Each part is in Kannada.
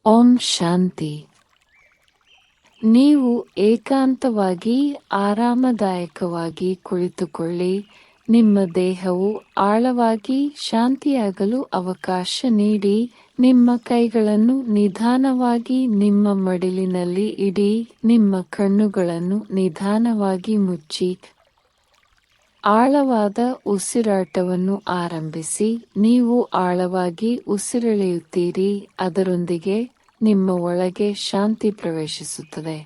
ಓಂ ಶಾಂತಿ. ನೀವು ಏಕಾಂತವಾಗಿ ಆರಾಮದಾಯಕವಾಗಿ ಕುಳಿತುಕೊಳ್ಳಿ. ನಿಮ್ಮ ದೇಹವು ಆಳವಾಗಿ ಶಾಂತಿಯಾಗಲು ಅವಕಾಶ ನೀಡಿ. ನಿಮ್ಮ ಕೈಗಳನ್ನು ನಿಧಾನವಾಗಿ ನಿಮ್ಮ ಮಡಿಲಿನಲ್ಲಿ ಇಡಿ. ನಿಮ್ಮ ಕಣ್ಣುಗಳನ್ನು ನಿಧಾನವಾಗಿ ಮುಚ್ಚಿ ಆಳವಾದ ಉಸಿರಾಟವನ್ನು ಆರಂಭಿಸಿ. ನೀವು ಆಳವಾಗಿ ಉಸಿರೆಳೆಯುತ್ತೀರಿ, ಅದರೊಂದಿಗೆ ನಿಮ್ಮ ಒಳಗೆ ಶಾಂತಿ ಪ್ರವೇಶಿಸುತ್ತದೆ.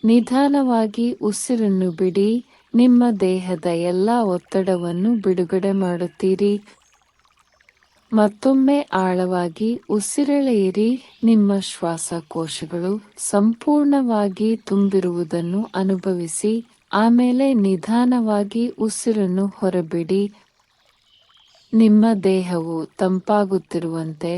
ನಿಧಾನವಾಗಿ ಉಸಿರನ್ನು ಬಿಡಿ. ನಿಮ್ಮ ದೇಹದ ಎಲ್ಲ ಒತ್ತಡವನ್ನು ಬಿಡುಗಡೆ ಮಾಡುತ್ತೀರಿ. ಮತ್ತೊಮ್ಮೆ ಆಳವಾಗಿ ಉಸಿರೆಳೆಯಿರಿ. ನಿಮ್ಮ ಶ್ವಾಸಕೋಶಗಳು ಸಂಪೂರ್ಣವಾಗಿ ತುಂಬಿರುವುದನ್ನು ಅನುಭವಿಸಿ. ಆಮೇಲೆ ನಿಧಾನವಾಗಿ ಉಸಿರನ್ನು ಹೊರಬಿಡಿ. ನಿಮ್ಮ ದೇಹವು ತಂಪಾಗುತ್ತಿರುವಂತೆ,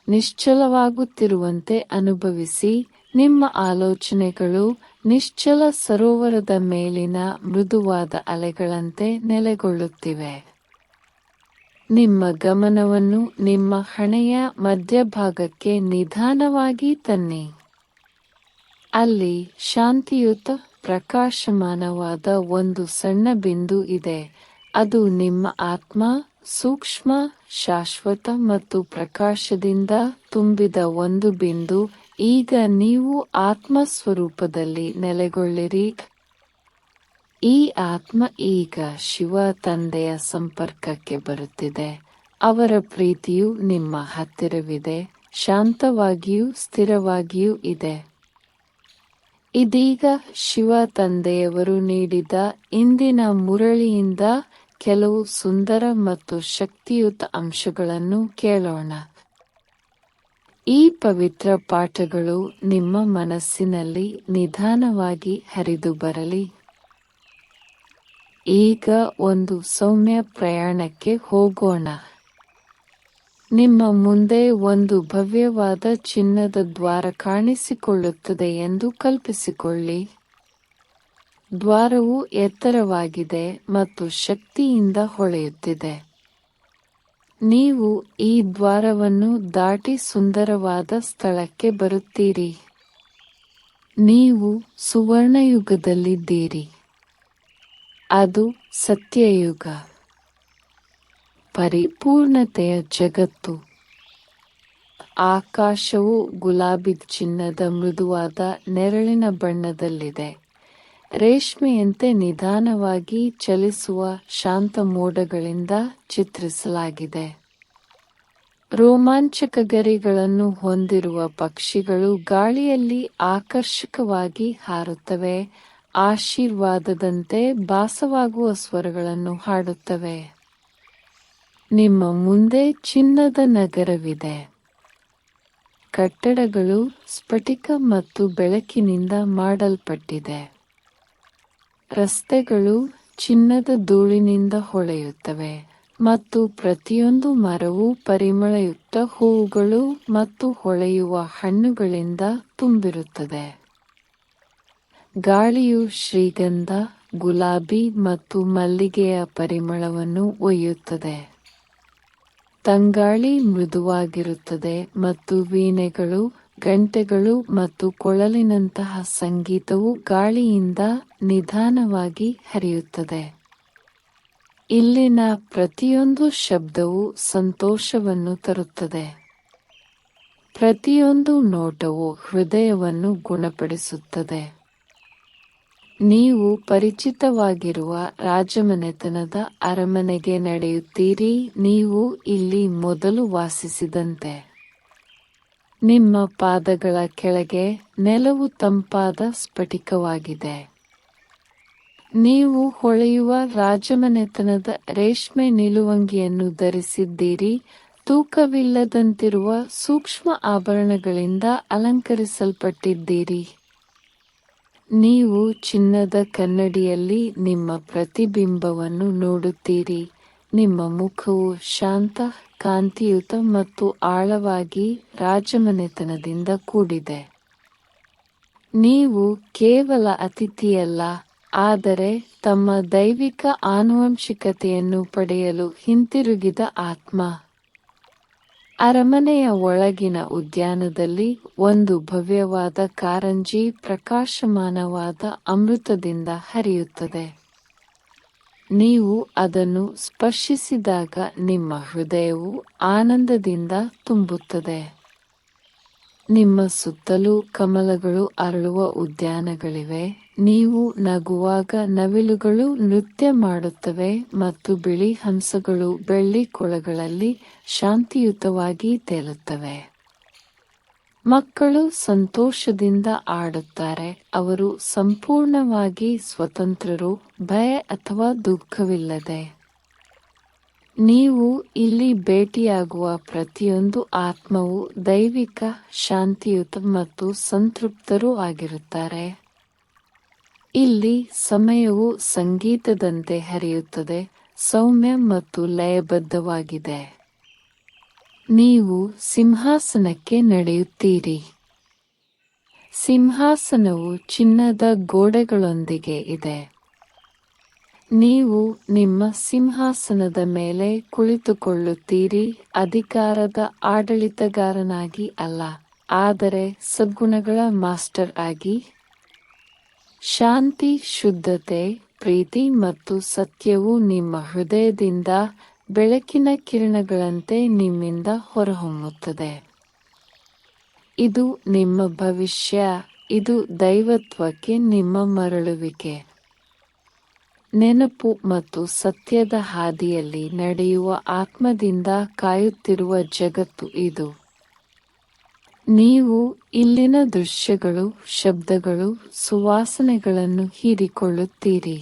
ನಿಶ್ಚಲವಾಗುತ್ತಿರುವಂತೆ ಅನುಭವಿಸಿ. ನಿಮ್ಮ ಆಲೋಚನೆಗಳು ನಿಶ್ಚಲ ಸರೋವರದ ಮೇಲಿನ ಮೃದುವಾದ ಅಲೆಗಳಂತೆ ನೆಲೆಗೊಳ್ಳುತ್ತಿವೆ. ನಿಮ್ಮ ಗಮನವನ್ನು ನಿಮ್ಮ ಹಣೆಯ ಮಧ್ಯಭಾಗಕ್ಕೆ ನಿಧಾನವಾಗಿ ತನ್ನಿ. ಅಲ್ಲಿ ಶಾಂತಿಯುತ ಪ್ರಕಾಶಮಾನವಾದ ಒಂದು ಸಣ್ಣ ಬಿಂದು ಇದೆ. ಅದು ನಿಮ್ಮ ಆತ್ಮ, ಸೂಕ್ಷ್ಮ, ಶಾಶ್ವತ ಮತ್ತು ಪ್ರಕಾಶದಿಂದ ತುಂಬಿದ ಒಂದು ಬಿಂದು. ಈಗ ನೀವು ಆತ್ಮ ಸ್ವರೂಪದಲ್ಲಿ ನೆಲೆಗೊಳ್ಳಿರಿ. ಈ ಆತ್ಮ ಈಗ ಶಿವ ತಂದೆಯ ಸಂಪರ್ಕಕ್ಕೆ ಬರುತ್ತಿದೆ. ಅವರ ಪ್ರೀತಿಯು ನಿಮ್ಮ ಹತ್ತಿರವಿದೆ, ಶಾಂತವಾಗಿಯೂ ಸ್ಥಿರವಾಗಿಯೂ ಇದೆ. ಇದೀಗ ಶಿವ ತಂದೆಯವರು ನೀಡಿದ ಇಂದಿನ ಮುರಳಿಯಿಂದ ಕೆಲವು ಸುಂದರ ಮತ್ತು ಶಕ್ತಿಯುತ ಅಂಶಗಳನ್ನು ಕೇಳೋಣ. ಈ ಪವಿತ್ರ ಪಾಠಗಳು ನಿಮ್ಮ ಮನಸ್ಸಿನಲ್ಲಿ ನಿಧಾನವಾಗಿ ಹರಿದು ಬರಲಿ. ಈಗ ಒಂದು ಸೌಮ್ಯ ಪ್ರಯಾಣಕ್ಕೆ ಹೋಗೋಣ. ನಿಮ್ಮ ಮುಂದೆ ಒಂದು ಭವ್ಯವಾದ ಚಿನ್ನದ ದ್ವಾರ ಕಾಣಿಸಿಕೊಳ್ಳುತ್ತದೆ ಎಂದು ಕಲ್ಪಿಸಿಕೊಳ್ಳಿ. ದ್ವಾರವು ಎತ್ತರವಾಗಿದೆ ಮತ್ತು ಶಕ್ತಿಯಿಂದ ಹೊಳೆಯುತ್ತಿದೆ. ನೀವು ಈ ದ್ವಾರವನ್ನು ದಾಟಿ ಸುಂದರವಾದ ಸ್ಥಳಕ್ಕೆ ಬರುತ್ತೀರಿ. ನೀವು ಸುವರ್ಣಯುಗದಲ್ಲಿದ್ದೀರಿ. ಅದು ಸತ್ಯಯುಗ, ಪರಿಪೂರ್ಣತೆಯ ಜಗತ್ತು. ಆಕಾಶವು ಗುಲಾಬಿ ಚಿನ್ನದ ಮೃದುವಾದ ನೆರಳಿನ ಬಣ್ಣದಲ್ಲಿದೆ. ರೇಷ್ಮೆಯಂತೆ ನಿಧಾನವಾಗಿ ಚಲಿಸುವ ಶಾಂತ ಮೋಡಗಳಿಂದ ಚಿತ್ರಿಸಲಾಗಿದೆ. ರೋಮಾಂಚಕ ಗರಿಗಳನ್ನು ಹೊಂದಿರುವ ಪಕ್ಷಿಗಳು ಗಾಳಿಯಲ್ಲಿ ಆಕರ್ಷಕವಾಗಿ ಹಾರುತ್ತವೆ. ಆಶೀರ್ವಾದದಂತೆ ಭಾಸವಾಗುವ ಸ್ವರಗಳನ್ನು ಹಾಡುತ್ತವೆ. ನಿಮ್ಮ ಮುಂದೆ ಚಿನ್ನದ ನಗರವಿದೆ. ಕಟ್ಟಡಗಳು ಸ್ಫಟಿಕ ಮತ್ತು ಬೆಳಕಿನಿಂದ ಮಾಡಲ್ಪಟ್ಟಿದೆ. ರಸ್ತೆಗಳು ಚಿನ್ನದ ಧೂಳಿನಿಂದ ಹೊಳೆಯುತ್ತವೆ ಮತ್ತು ಪ್ರತಿಯೊಂದು ಮರವೂ ಪರಿಮಳಯುಕ್ತ ಹೂವುಗಳು ಮತ್ತು ಹೊಳೆಯುವ ಹಣ್ಣುಗಳಿಂದ ತುಂಬಿರುತ್ತದೆ. ಗಾಳಿಯು ಶ್ರೀಗಂಧ, ಗುಲಾಬಿ ಮತ್ತು ಮಲ್ಲಿಗೆಯ ಪರಿಮಳವನ್ನು ಒಯ್ಯುತ್ತದೆ. ತಂಗಾಳಿ ಮೃದುವಾಗಿರುತ್ತದೆ ಮತ್ತು ವೀಣೆಗಳು, ಗಂಟೆಗಳು ಮತ್ತು ಕೊಳಲಿನಂತಹ ಸಂಗೀತವು ಗಾಳಿಯಿಂದ ನಿಧಾನವಾಗಿ ಹರಿಯುತ್ತದೆ. ಇಲ್ಲಿನ ಪ್ರತಿಯೊಂದು ಶಬ್ದವು ಸಂತೋಷವನ್ನು ತರುತ್ತದೆ. ಪ್ರತಿಯೊಂದು ನೋಟವು ಹೃದಯವನ್ನು ಗುಣಪಡಿಸುತ್ತದೆ. ನೀವು ಪರಿಚಿತವಾಗಿರುವ ರಾಜಮನೆತನದ ಅರಮನೆಗೆ ನಡೆಯುತ್ತೀರಿ. ನೀವು ಇಲ್ಲಿ ಮೊದಲು ವಾಸಿಸಿದಂತೆ. ನಿಮ್ಮ ಪಾದಗಳ ಕೆಳಗೆ ನೆಲವು ತಂಪಾದ ಸ್ಫಟಿಕವಾಗಿದೆ. ನೀವು ಹೊಳೆಯುವ ರಾಜಮನೆತನದ ರೇಷ್ಮೆ ನಿಲುವಂಗಿಯನ್ನು ಧರಿಸಿದ್ದೀರಿ. ತೂಕವಿಲ್ಲದಂತಿರುವ ಸೂಕ್ಷ್ಮ ಆಭರಣಗಳಿಂದ ಅಲಂಕರಿಸಲ್ಪಟ್ಟಿದ್ದೀರಿ. ನೀವು ಚಿನ್ನದ ಕನ್ನಡಿಯಲ್ಲಿ ನಿಮ್ಮ ಪ್ರತಿಬಿಂಬವನ್ನು ನೋಡುತ್ತೀರಿ. ನಿಮ್ಮ ಮುಖವು ಶಾಂತ, ಕಾಂತಿಯುತ ಮತ್ತು ಆಳವಾಗಿ ರಾಜಮನೆತನದಿಂದ ಕೂಡಿದೆ. ನೀವು ಕೇವಲ ಅತಿಥಿಯಲ್ಲ, ಆದರೆ ತಮ್ಮ ದೈವಿಕ ಆನುವಂಶಿಕತೆಯನ್ನು ಪಡೆಯಲು ಹಿಂತಿರುಗಿದ ಆತ್ಮ. ಅರಮನೆಯ ಒಳಗಿನ ಉದ್ಯಾನದಲ್ಲಿ ಒಂದು ಭವ್ಯವಾದ ಕಾರಂಜಿ ಪ್ರಕಾಶಮಾನವಾದ ಅಮೃತದಿಂದ ಹರಿಯುತ್ತದೆ. ನೀವು ಅದನ್ನು ಸ್ಪರ್ಶಿಸಿದಾಗ ನಿಮ್ಮ ಹೃದಯವು ಆನಂದದಿಂದ ತುಂಬುತ್ತದೆ. ನಿಮ್ಮ ಸುತ್ತಲೂ ಕಮಲಗಳು ಅರಳುವ ಉದ್ಯಾನಗಳಿವೆ. ನೀವು ನಗುವಾಗ ನವಿಲುಗಳು ನೃತ್ಯ ಮಾಡುತ್ತವೆ ಮತ್ತು ಬಿಳಿ ಹಂಸಗಳು ಬೆಳ್ಳಿ ಕೊಳಗಳಲ್ಲಿ ಶಾಂತಿಯುತವಾಗಿ ತೇಲುತ್ತವೆ. ಮಕ್ಕಳು ಸಂತೋಷದಿಂದ ಆಡುತ್ತಾರೆ. ಅವರು ಸಂಪೂರ್ಣವಾಗಿ ಸ್ವತಂತ್ರರು, ಭಯ ಅಥವಾ ದುಃಖವಿಲ್ಲದೆ. ನೀವು ಇಲ್ಲಿ ಭೇಟಿಯಾಗುವ ಪ್ರತಿಯೊಂದು ಆತ್ಮವು ದೈವಿಕ, ಶಾಂತಿಯುತ ಮತ್ತು ಸಂತೃಪ್ತರೂ ಆಗಿರುತ್ತಾರೆ. ಇಲ್ಲಿ ಸಮಯವು ಸಂಗೀತದಂತೆ ಹರಿಯುತ್ತದೆ, ಸೌಮ್ಯ ಮತ್ತು ಲಯಬದ್ಧವಾಗಿದೆ. ನೀವು ಸಿಂಹಾಸನಕ್ಕೆ ನಡೆಯುತ್ತೀರಿ. ಸಿಂಹಾಸನವು ಚಿನ್ನದ ಗೋಡೆಗಳೊಂದಿಗೆ ಇದೆ. ನೀವು ನಿಮ್ಮ ಸಿಂಹಾಸನದ ಮೇಲೆ ಕುಳಿತುಕೊಳ್ಳುತ್ತೀರಿ, ಅಧಿಕಾರದ ಆಡಳಿತಗಾರನಾಗಿ ಅಲ್ಲ, ಆದರೆ ಸದ್ಗುಣಗಳ ಮಾಸ್ಟರ್ ಆಗಿ. ಶಾಂತಿ, ಶುದ್ಧತೆ, ಪ್ರೀತಿ ಮತ್ತು ಸತ್ಯವು ನಿಮ್ಮ ಹೃದಯದಿಂದ ಬೆಳಕಿನ ಕಿರಣಗಳಂತೆ ನಿಮ್ಮಿಂದ ಹೊರಹೊಮ್ಮುತ್ತದೆ. ಇದು ನಿಮ್ಮ ಭವಿಷ್ಯ. ಇದು ದೈವತ್ವಕ್ಕೆ ನಿಮ್ಮ ಮರಳುವಿಕೆ. ನೆನಪು ಮತ್ತು ಸತ್ಯದ ಹಾದಿಯಲ್ಲಿ ನಡೆಯುವ ಆತ್ಮದಿಂದ ಕಾಯುತ್ತಿರುವ ಜಗತ್ತು ಇದು. ನೀವು ಇಲ್ಲಿನ ದೃಶ್ಯಗಳು, ಶಬ್ದಗಳು, ಸುವಾಸನೆಗಳನ್ನು ಹೀರಿಕೊಳ್ಳುತ್ತೀರಿ.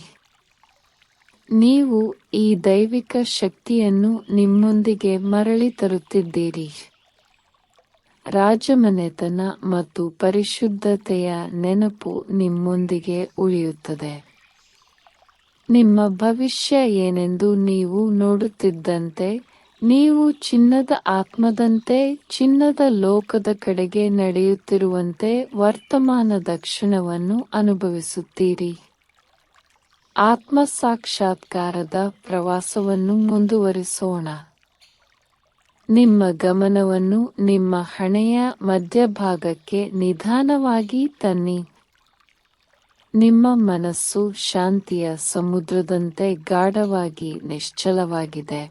ನೀವು ಈ ದೈವಿಕ ಶಕ್ತಿಯನ್ನು ನಿಮ್ಮೊಂದಿಗೆ ಮರಳಿ ತರುತ್ತಿದ್ದೀರಿ. ರಾಜಮನೆತನ ಮತ್ತು ಪರಿಶುದ್ಧತೆಯ ನೆನಪು ನಿಮ್ಮೊಂದಿಗೆ ಉಳಿಯುತ್ತದೆ. ನಿಮ್ಮ ಭವಿಷ್ಯ ಏನೆಂದು ನೀವು ನೋಡುತ್ತಿದ್ದಂತೆ, ನೀವು ಚಿನ್ನದ ಆತ್ಮದಂತೆ ಚಿನ್ನದ ಲೋಕದ ಕಡೆಗೆ ನಡೆಯುತ್ತಿರುವಂತೆ ವರ್ತಮಾನದ ಕ್ಷಣವನ್ನು ಅನುಭವಿಸುತ್ತೀರಿ. ಆತ್ಮ ಸಾಕ್ಷಾತ್ಕಾರದ ಪ್ರವಾಸವನ್ನು ಮುಂದುವರಿಸೋಣ. ನಿಮ್ಮ ಗಮನವನ್ನು ನಿಮ್ಮ ಹಣೆಯ ಮಧ್ಯಭಾಗಕ್ಕೆ ನಿಧಾನವಾಗಿ ತನ್ನಿ. ನಿಮ್ಮ ಮನಸ್ಸು ಶಾಂತಿಯ ಸಮುದ್ರದಂತೆ ಗಾಢವಾಗಿ ನಿಶ್ಚಲವಾಗಿದೆ.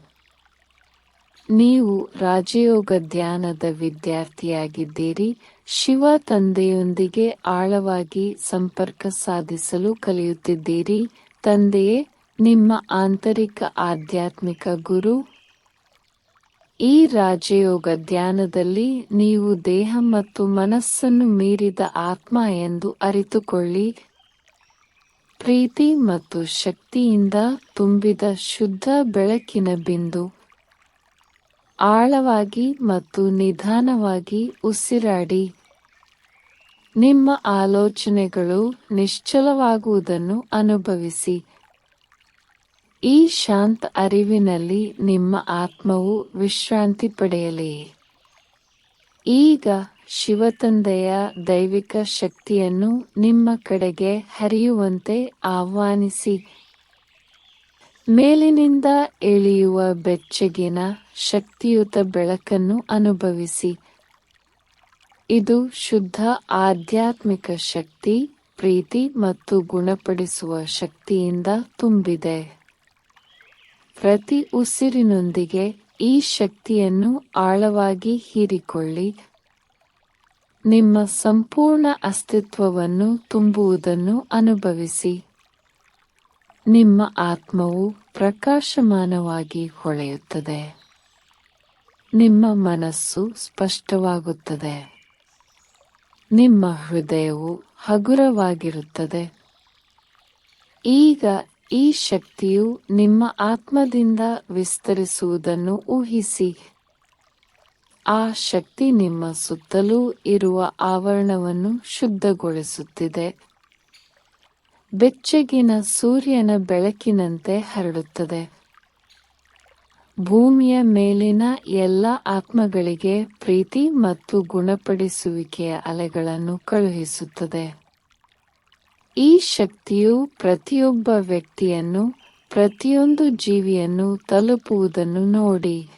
ನೀವು ರಾಜಯೋಗ ಧ್ಯಾನದ ವಿದ್ಯಾರ್ಥಿಯಾಗಿದ್ದೀರಿ. ಶಿವ ತಂದೆಯೊಂದಿಗೆ ಆಳವಾಗಿ ಸಂಪರ್ಕ ಸಾಧಿಸಲು ಕಲಿಯುತ್ತಿದ್ದೀರಿ. ತಂದೆಯೇ ನಿಮ್ಮ ಆಂತರಿಕ ಆಧ್ಯಾತ್ಮಿಕ ಗುರು. ಈ ರಾಜಯೋಗ ಧ್ಯಾನದಲ್ಲಿ ನೀವು ದೇಹ ಮತ್ತು ಮನಸ್ಸನ್ನು ಮೀರಿದ ಆತ್ಮ ಎಂದು ಅರಿತುಕೊಳ್ಳಿ. ಪ್ರೀತಿ ಮತ್ತು ಶಕ್ತಿಯಿಂದ ತುಂಬಿದ ಶುದ್ಧ ಬೆಳಕಿನ ಬಿಂದು. ಆಳವಾಗಿ ಮತ್ತು ನಿಧಾನವಾಗಿ ಉಸಿರಾಡಿ. ನಿಮ್ಮ ಆಲೋಚನೆಗಳು ನಿಶ್ಚಲವಾಗುವುದನ್ನು ಅನುಭವಿಸಿ. ಈ ಶಾಂತ ಅರಿವಿನಲ್ಲಿ ನಿಮ್ಮ ಆತ್ಮವು ವಿಶ್ರಾಂತಿ ಪಡೆಯಲಿ. ಈಗ ಶಿವತಂದೆಯ ದೈವಿಕ ಶಕ್ತಿಯನ್ನು ನಿಮ್ಮ ಕಡೆಗೆ ಹರಿಯುವಂತೆ ಆಹ್ವಾನಿಸಿ. ಮೇಲಿನಿಂದ ಇಳಿಯುವ ಬೆಚ್ಚಗಿನ, ಶಕ್ತಿಯುತ ಬೆಳಕನ್ನು ಅನುಭವಿಸಿ. ಇದು ಶುದ್ಧ ಆಧ್ಯಾತ್ಮಿಕ ಶಕ್ತಿ, ಪ್ರೀತಿ ಮತ್ತು ಗುಣಪಡಿಸುವ ಶಕ್ತಿಯಿಂದ ತುಂಬಿದೆ. ಪ್ರತಿ ಉಸಿರಿನೊಂದಿಗೆ ಈ ಶಕ್ತಿಯನ್ನು ಆಳವಾಗಿ ಹೀರಿಕೊಳ್ಳಿ. ನಿಮ್ಮ ಸಂಪೂರ್ಣ ಅಸ್ತಿತ್ವವನ್ನು ತುಂಬುವುದನ್ನು ಅನುಭವಿಸಿ. ನಿಮ್ಮ ಆತ್ಮವು ಪ್ರಕಾಶಮಾನವಾಗಿ ಹೊಳೆಯುತ್ತದೆ. ನಿಮ್ಮ ಮನಸ್ಸು ಸ್ಪಷ್ಟವಾಗುತ್ತದೆ. ನಿಮ್ಮ ಹೃದಯವು ಹಗುರವಾಗಿರುತ್ತದೆ. ಈಗ ಈ ಶಕ್ತಿಯು ನಿಮ್ಮ ಆತ್ಮದಿಂದ ವಿಸ್ತರಿಸುವುದನ್ನು ಊಹಿಸಿ. ಆ ಶಕ್ತಿ ನಿಮ್ಮ ಸುತ್ತಲೂ ಇರುವ ಆವರಣವನ್ನು ಶುದ್ಧಗೊಳಿಸುತ್ತಿದೆ. ಬೆಚ್ಚಗಿನ ಸೂರ್ಯನ ಬೆಳಕಿನಂತೆ ಹರಡುತ್ತದೆ. ಭೂಮಿಯ ಮೇಲಿನ ಎಲ್ಲ ಆತ್ಮಗಳಿಗೆ ಪ್ರೀತಿ ಮತ್ತು ಗುಣಪಡಿಸುವಿಕೆಯ ಅಲೆಗಳನ್ನು ಕಳುಹಿಸುತ್ತದೆ. ಈ ಶಕ್ತಿಯು ಪ್ರತಿಯೊಬ್ಬ ವ್ಯಕ್ತಿಯನ್ನು, ಪ್ರತಿಯೊಂದು ಜೀವಿಯನ್ನು ತಲುಪುವುದನ್ನು ನೋಡಿ.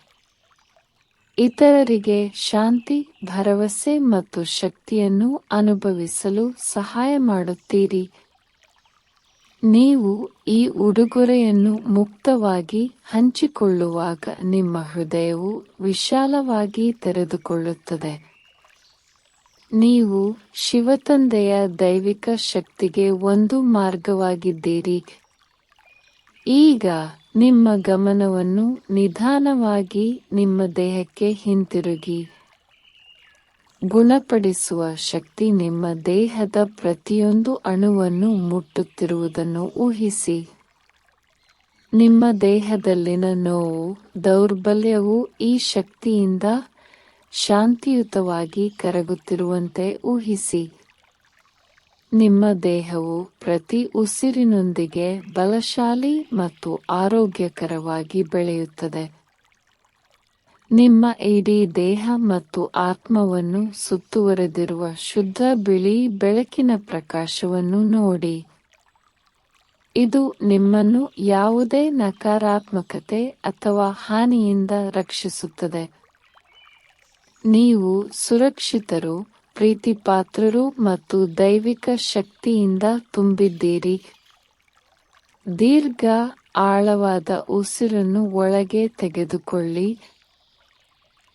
ಇತರರಿಗೆ ಶಾಂತಿ, ಭರವಸೆ ಮತ್ತು ಶಕ್ತಿಯನ್ನು ಅನುಭವಿಸಲು ಸಹಾಯ ಮಾಡುತ್ತೀರಿ. ನೀವು ಈ ಉಡುಗೊರೆಯನ್ನು ಮುಕ್ತವಾಗಿ ಹಂಚಿಕೊಳ್ಳುವಾಗ ನಿಮ್ಮ ಹೃದಯವು ವಿಶಾಲವಾಗಿ ತೆರೆದುಕೊಳ್ಳುತ್ತದೆ. ನೀವು ಶಿವತಂದೆಯ ದೈವಿಕ ಶಕ್ತಿಗೆ ಒಂದು ಮಾರ್ಗವಾಗಿದ್ದೀರಿ. ಈಗ ನಿಮ್ಮ ಗಮನವನ್ನು ನಿಧಾನವಾಗಿ ನಿಮ್ಮ ದೇಹಕ್ಕೆ ಹಿಂತಿರುಗಿ. ಗುಣಪಡಿಸುವ ಶಕ್ತಿ ನಿಮ್ಮ ದೇಹದ ಪ್ರತಿಯೊಂದು ಅಣುವನ್ನು ಮುಟ್ಟುತ್ತಿರುವುದನ್ನು ಊಹಿಸಿ. ನಿಮ್ಮ ದೇಹದಲ್ಲಿನ ನೋವು, ದೌರ್ಬಲ್ಯವು ಈ ಶಕ್ತಿಯಿಂದ ಶಾಂತಿಯುತವಾಗಿ ಕರಗುತ್ತಿರುವಂತೆ ಊಹಿಸಿ. ನಿಮ್ಮ ದೇಹವು ಪ್ರತಿ ಉಸಿರಿನೊಂದಿಗೆ ಬಲಶಾಲಿ ಮತ್ತು ಆರೋಗ್ಯಕರವಾಗಿ ಬೆಳೆಯುತ್ತದೆ. ನಿಮ್ಮ ಇಡೀ ದೇಹ ಮತ್ತು ಆತ್ಮವನ್ನು ಸುತ್ತುವರೆದಿರುವ ಶುದ್ಧ ಬಿಳಿ ಬೆಳಕಿನ ಪ್ರಕಾಶವನ್ನು ನೋಡಿ. ಇದು ನಿಮ್ಮನ್ನು ಯಾವುದೇ ನಕಾರಾತ್ಮಕತೆ ಅಥವಾ ಹಾನಿಯಿಂದ ರಕ್ಷಿಸುತ್ತದೆ. ನೀವು ಸುರಕ್ಷಿತರು, ಪ್ರೀತಿಪಾತ್ರರು ಮತ್ತು ದೈವಿಕ ಶಕ್ತಿಯಿಂದ ತುಂಬಿದ್ದೀರಿ. ದೀರ್ಘ, ಆಳವಾದ ಉಸಿರನ್ನು ಒಳಗೆ ತೆಗೆದುಕೊಳ್ಳಿ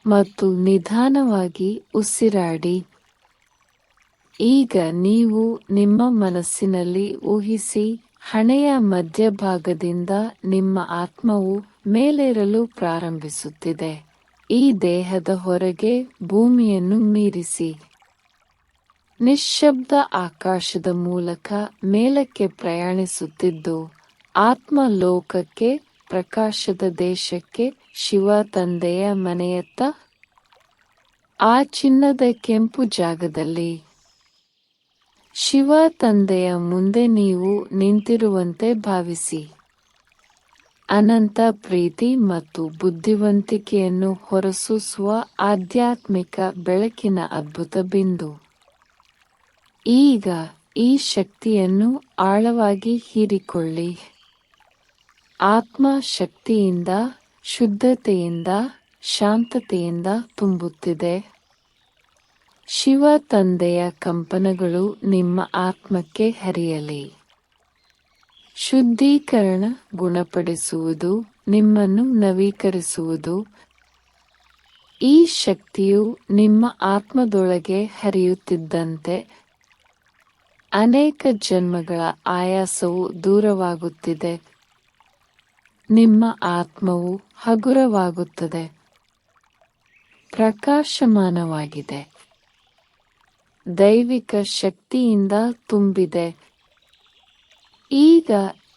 ಮತ್ತು ನಿಧಾನವಾಗಿ ಉಸಿರಾಡಿ. ಈಗ ನೀವು ನಿಮ್ಮ ಮನಸ್ಸಿನಲ್ಲಿ ಊಹಿಸಿ, ಹಣೆಯ ಮಧ್ಯಭಾಗದಿಂದ ನಿಮ್ಮ ಆತ್ಮವು ಮೇಲೇರಲು ಪ್ರಾರಂಭಿಸುತ್ತಿದೆ. ಈ ದೇಹದ ಹೊರಗೆ ಭೂಮಿಯನ್ನು ಮೀರಿಸಿ. ನಿಶ್ಶಬ್ದ ಆಕಾಶದ ಮೂಲಕ ಮೇಲಕ್ಕೆ ಪ್ರಯಾಣಿಸುತ್ತಿದ್ದು, ಆತ್ಮ ಲೋಕಕ್ಕೆ, ಪ್ರಕಾಶದ ದೇಶಕ್ಕೆ, ಶಿವ ತಂದೆಯ ಮನೆಯತ್ತ. ಆ ಚಿನ್ನದ ಕೆಂಪು ಜಾಗದಲ್ಲಿ ಶಿವ ತಂದೆಯ ಮುಂದೆ ನೀವು ನಿಂತಿರುವಂತೆ ಭಾವಿಸಿ. ಅನಂತ ಪ್ರೀತಿ ಮತ್ತು ಬುದ್ಧಿವಂತಿಕೆಯನ್ನು ಹೊರಸೂಸುವ ಆಧ್ಯಾತ್ಮಿಕ ಬೆಳಕಿನ ಅದ್ಭುತ ಬಿಂದು. ಈಗ ಈ ಶಕ್ತಿಯನ್ನು ಆಳವಾಗಿ ಹೀರಿಕೊಳ್ಳಿ. ಆತ್ಮ ಶಕ್ತಿಯಿಂದ, ಶುದ್ಧತೆಯಿಂದ, ಶಾಂತತೆಯಿಂದ ತುಂಬುತ್ತಿದೆ. ಶಿವ ತಂದೆಯ ಕಂಪನಗಳು ನಿಮ್ಮ ಆತ್ಮಕ್ಕೆ ಹರಿಯಲಿ. ಶುದ್ಧೀಕರಣ, ಗುಣಪಡಿಸುವುದು, ನಿಮ್ಮನ್ನು ನವೀಕರಿಸುವುದು. ಈ ಶಕ್ತಿಯು ನಿಮ್ಮ ಆತ್ಮದೊಳಗೆ ಹರಿಯುತ್ತಿದ್ದಂತೆ ಅನೇಕ ಜನ್ಮಗಳ ಆಯಾಸವು ದೂರವಾಗುತ್ತಿದೆ. ನಿಮ್ಮ ಆತ್ಮವು ಹಗುರವಾಗುತ್ತದೆ, ಪ್ರಕಾಶಮಾನವಾಗಿದೆ, ದೈವಿಕ ಶಕ್ತಿಯಿಂದ ತುಂಬಿದೆ. ಈಗ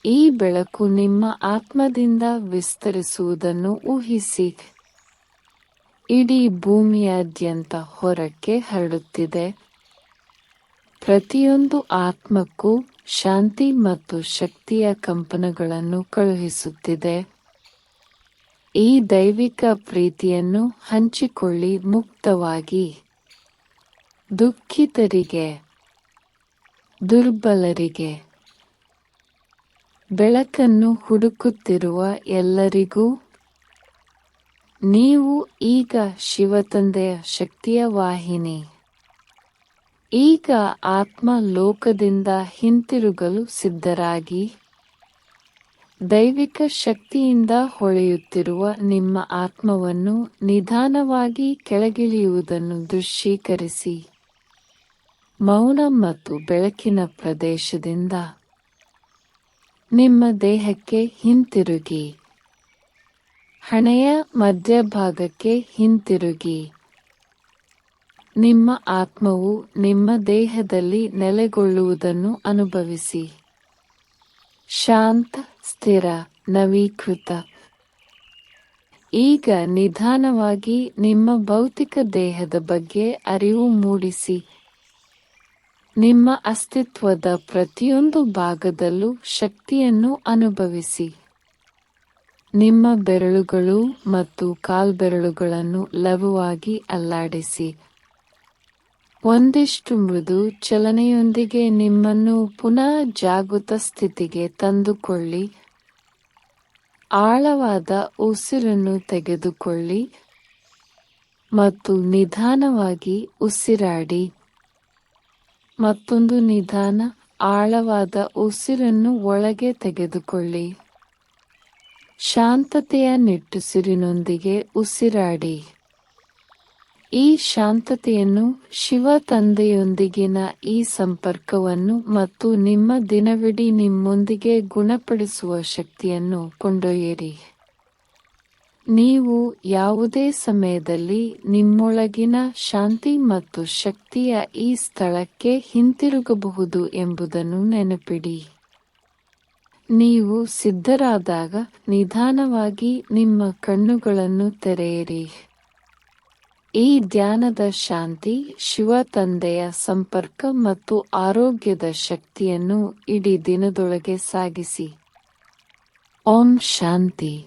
ಈ ಬೆಳಕು ನಿಮ್ಮ ಆತ್ಮದಿಂದ ವಿಸ್ತರಿಸುವುದನ್ನು ಊಹಿಸಿ. ಇಡೀ ಭೂಮಿಯಾದ್ಯಂತ ಹೊರಕ್ಕೆ ಹರಡುತ್ತಿದೆ. ಪ್ರತಿಯೊಂದು ಆತ್ಮಕ್ಕೂ ಶಾಂತಿ ಮತ್ತು ಶಕ್ತಿಯ ಕಂಪನಗಳನ್ನು ಕಳುಹಿಸುತ್ತಿದೆ. ಈ ದೈವಿಕ ಪ್ರೀತಿಯನ್ನು ಹಂಚಿಕೊಳ್ಳಿ ಮುಕ್ತವಾಗಿ. ದುಃಖಿತರಿಗೆ, ದುರ್ಬಲರಿಗೆ, ಬೆಳಕನ್ನು ಹುಡುಕುತ್ತಿರುವ ಎಲ್ಲರಿಗೂ. ನೀವು ಈಗ ಶಿವತಂದೆಯ ಶಕ್ತಿಯ ವಾಹಿನಿ. ಈಗ ಆತ್ಮ ಲೋಕದಿಂದ ಹಿಂತಿರುಗಲು ಸಿದ್ಧರಾಗಿ. ದೈವಿಕ ಶಕ್ತಿಯಿಂದ ಹೊಳೆಯುತ್ತಿರುವ ನಿಮ್ಮ ಆತ್ಮವನ್ನು ನಿಧಾನವಾಗಿ ಕೆಳಗಿಳಿಯುವುದನ್ನು ದೃಶ್ಯೀಕರಿಸಿ. ಮೌನ ಮತ್ತು ಬೆಳಕಿನ ಪ್ರದೇಶದಿಂದ ನಿಮ್ಮ ದೇಹಕ್ಕೆ ಹಿಂತಿರುಗಿ. ಹಣೆಯ ಮಧ್ಯಭಾಗಕ್ಕೆ ಹಿಂತಿರುಗಿ. ನಿಮ್ಮ ಆತ್ಮವು ನಿಮ್ಮ ದೇಹದಲ್ಲಿ ನೆಲೆಗೊಳ್ಳುವುದನ್ನು ಅನುಭವಿಸಿ. ಶಾಂತ, ಸ್ಥಿರ, ನವೀಕೃತ. ಈಗ ನಿಧಾನವಾಗಿ ನಿಮ್ಮ ಭೌತಿಕ ದೇಹದ ಬಗ್ಗೆ ಅರಿವು ಮೂಡಿಸಿ. ನಿಮ್ಮ ಅಸ್ತಿತ್ವದ ಪ್ರತಿಯೊಂದು ಭಾಗದಲ್ಲೂ ಶಕ್ತಿಯನ್ನು ಅನುಭವಿಸಿ. ನಿಮ್ಮ ಬೆರಳುಗಳು ಮತ್ತು ಕಾಲ್ಬೆರಳುಗಳನ್ನು ಲಘುವಾಗಿ ಅಲ್ಲಾಡಿಸಿ. ಒಂದಿಷ್ಟು ಮೃದು ಚಲನೆಯೊಂದಿಗೆ ನಿಮ್ಮನ್ನು ಪುನಃ ಜಾಗೃತ ಸ್ಥಿತಿಗೆ ತಂದುಕೊಳ್ಳಿ. ಆಳವಾದ ಉಸಿರನ್ನು ತೆಗೆದುಕೊಳ್ಳಿ ಮತ್ತು ನಿಧಾನವಾಗಿ ಉಸಿರಾಡಿ. ಮತ್ತೊಂದು ನಿಧಾನ, ಆಳವಾದ ಉಸಿರನ್ನು ಒಳಗೆ ತೆಗೆದುಕೊಳ್ಳಿ. ಶಾಂತತೆಯ ನಿಟ್ಟುಸಿರಿನೊಂದಿಗೆ ಉಸಿರಾಡಿ. ಈ ಶಾಂತತೆಯನ್ನು, ಶಿವ ತಂದೆಯೊಂದಿಗಿನ ಈ ಸಂಪರ್ಕವನ್ನು ಮತ್ತು ನಿಮ್ಮ ದಿನವಿಡೀ ನಿಮ್ಮೊಂದಿಗೆ ಗುಣಪಡಿಸುವ ಶಕ್ತಿಯನ್ನು ಕೊಂಡೊಯ್ಯಿರಿ. ನೀವು ಯಾವುದೇ ಸಮಯದಲ್ಲಿ ನಿಮ್ಮೊಳಗಿನ ಶಾಂತಿ ಮತ್ತು ಶಕ್ತಿಯ ಈ ಸ್ಥಳಕ್ಕೆ ಹಿಂತಿರುಗಬಹುದು ಎಂಬುದನ್ನು ನೆನಪಿಡಿ. ನೀವು ಸಿದ್ಧರಾದಾಗ ನಿಧಾನವಾಗಿ ನಿಮ್ಮ ಕಣ್ಣುಗಳನ್ನು ತೆರೆಯಿರಿ. ಈ ಧ್ಯಾನದ ಶಾಂತಿ, ಶಿವ ತಂದೆಯ ಸಂಪರ್ಕ ಮತ್ತು ಆರೋಗ್ಯದ ಶಕ್ತಿಯನ್ನು ಇಡೀ ದಿನದೊಳಗೆ ಸಾಗಿಸಿ. ಓಂ ಶಾಂತಿ.